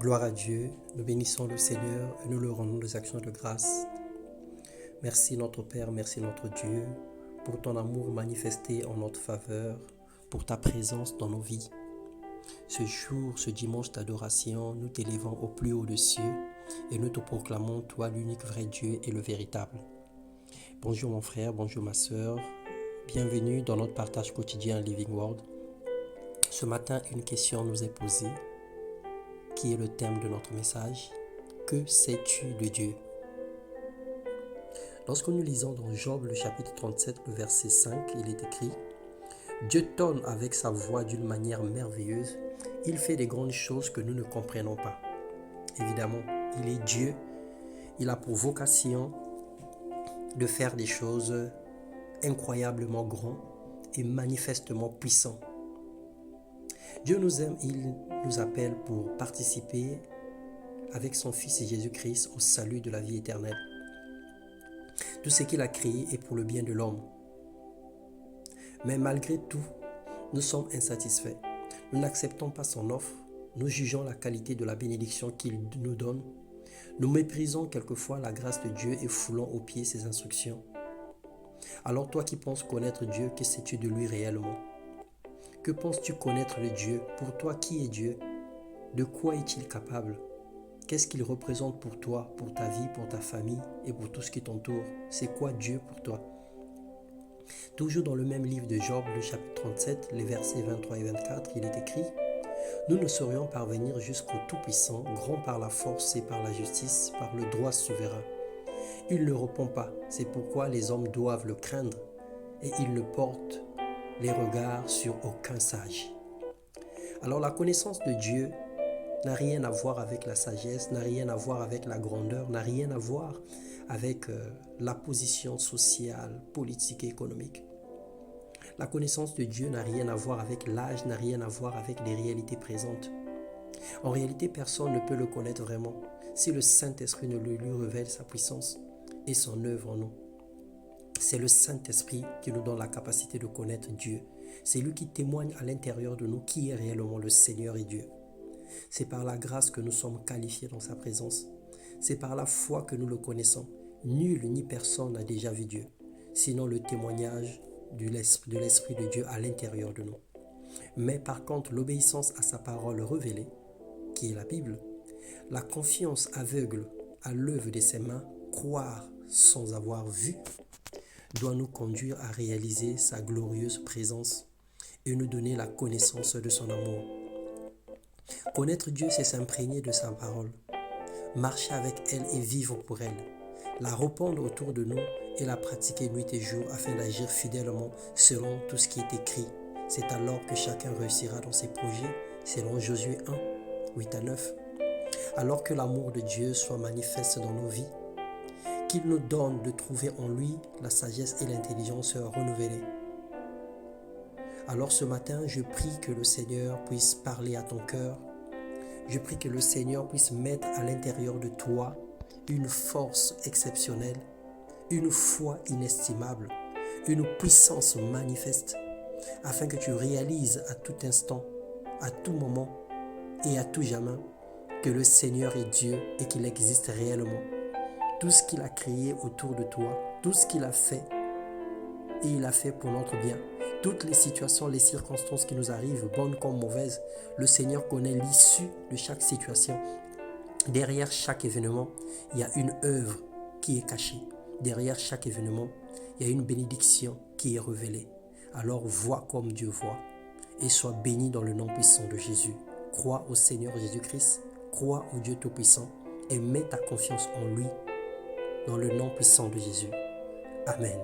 Gloire à Dieu, nous bénissons le Seigneur et nous le rendons des actions de grâce. Merci notre Père, merci notre Dieu, pour ton amour manifesté en notre faveur, pour ta présence dans nos vies. Ce jour, ce dimanche d'adoration, nous t'élévons au plus haut des cieux et nous te proclamons, toi l'unique vrai Dieu et le véritable. Bonjour mon frère, bonjour ma sœur, bienvenue dans notre partage quotidien Living Word. Ce matin, une question nous est posée, qui est le thème de notre message. Que sais-tu de Dieu? Lorsque nous lisons dans Job le chapitre 37, le verset 5, il est écrit « Dieu tonne avec sa voix d'une manière merveilleuse, il fait des grandes choses que nous ne comprenons pas. » Évidemment, il est Dieu, il a pour vocation de faire des choses incroyablement grandes et manifestement puissantes. Dieu nous aime, il nous appelle pour participer avec son Fils Jésus-Christ au salut de la vie éternelle. Tout ce qu'il a créé est pour le bien de l'homme. Mais malgré tout, nous sommes insatisfaits. Nous n'acceptons pas son offre. Nous jugeons la qualité de la bénédiction qu'il nous donne. Nous méprisons quelquefois la grâce de Dieu et foulons aux pieds ses instructions. Alors toi qui penses connaître Dieu, que sais-tu de lui réellement? Que penses-tu connaître le Dieu? Pour toi, qui est Dieu? De quoi est-il capable? Qu'est-ce qu'il représente pour toi, pour ta vie, pour ta famille et pour tout ce qui t'entoure? C'est quoi Dieu pour toi? Toujours dans le même livre de Job, le chapitre 37, les versets 23 et 24, il est écrit « Nous ne saurions parvenir jusqu'au Tout-Puissant, grand par la force et par la justice, par le droit souverain. Il ne répond pas, c'est pourquoi les hommes doivent le craindre, et il ne porte les regards sur aucun sage. » Alors la connaissance de Dieu n'a rien à voir avec la sagesse, n'a rien à voir avec la grandeur, n'a rien à voir avec la position sociale, politique et économique. La connaissance de Dieu n'a rien à voir avec l'âge, n'a rien à voir avec les réalités présentes. En réalité, personne ne peut le connaître vraiment si le Saint-Esprit ne lui révèle sa puissance et son œuvre en nous. C'est le Saint-Esprit qui nous donne la capacité de connaître Dieu. C'est lui qui témoigne à l'intérieur de nous qui est réellement le Seigneur et Dieu. C'est par la grâce que nous sommes qualifiés dans sa présence. C'est par la foi que nous le connaissons. Nul ni personne n'a déjà vu Dieu, sinon le témoignage de l'Esprit de Dieu à l'intérieur de nous. Mais par contre, l'obéissance à sa parole révélée, qui est la Bible, la confiance aveugle à l'œuvre de ses mains, croire sans avoir vu, doit nous conduire à réaliser sa glorieuse présence et nous donner la connaissance de son amour. Connaître Dieu, c'est s'imprégner de sa parole, marcher avec elle et vivre pour elle, la répandre autour de nous et la pratiquer nuit et jour afin d'agir fidèlement selon tout ce qui est écrit. C'est alors que chacun réussira dans ses projets, selon Josué 1, 8 à 9. Alors que l'amour de Dieu soit manifeste dans nos vies, qu'il nous donne de trouver en lui la sagesse et l'intelligence renouvelées. Alors ce matin, je prie que le Seigneur puisse parler à ton cœur. Je prie que le Seigneur puisse mettre à l'intérieur de toi une force exceptionnelle, une foi inestimable, une puissance manifeste, afin que tu réalises à tout instant, à tout moment et à tout jamais que le Seigneur est Dieu et qu'il existe réellement. Tout ce qu'il a créé autour de toi, tout ce qu'il a fait, et il a fait pour notre bien. Toutes les situations, les circonstances qui nous arrivent, bonnes comme mauvaises, le Seigneur connaît l'issue de chaque situation. Derrière chaque événement, il y a une œuvre qui est cachée. Derrière chaque événement, il y a une bénédiction qui est révélée. Alors vois comme Dieu voit et sois béni dans le nom puissant de Jésus. Crois au Seigneur Jésus-Christ, crois au Dieu Tout-Puissant et mets ta confiance en lui dans le nom puissant de Jésus. Amen.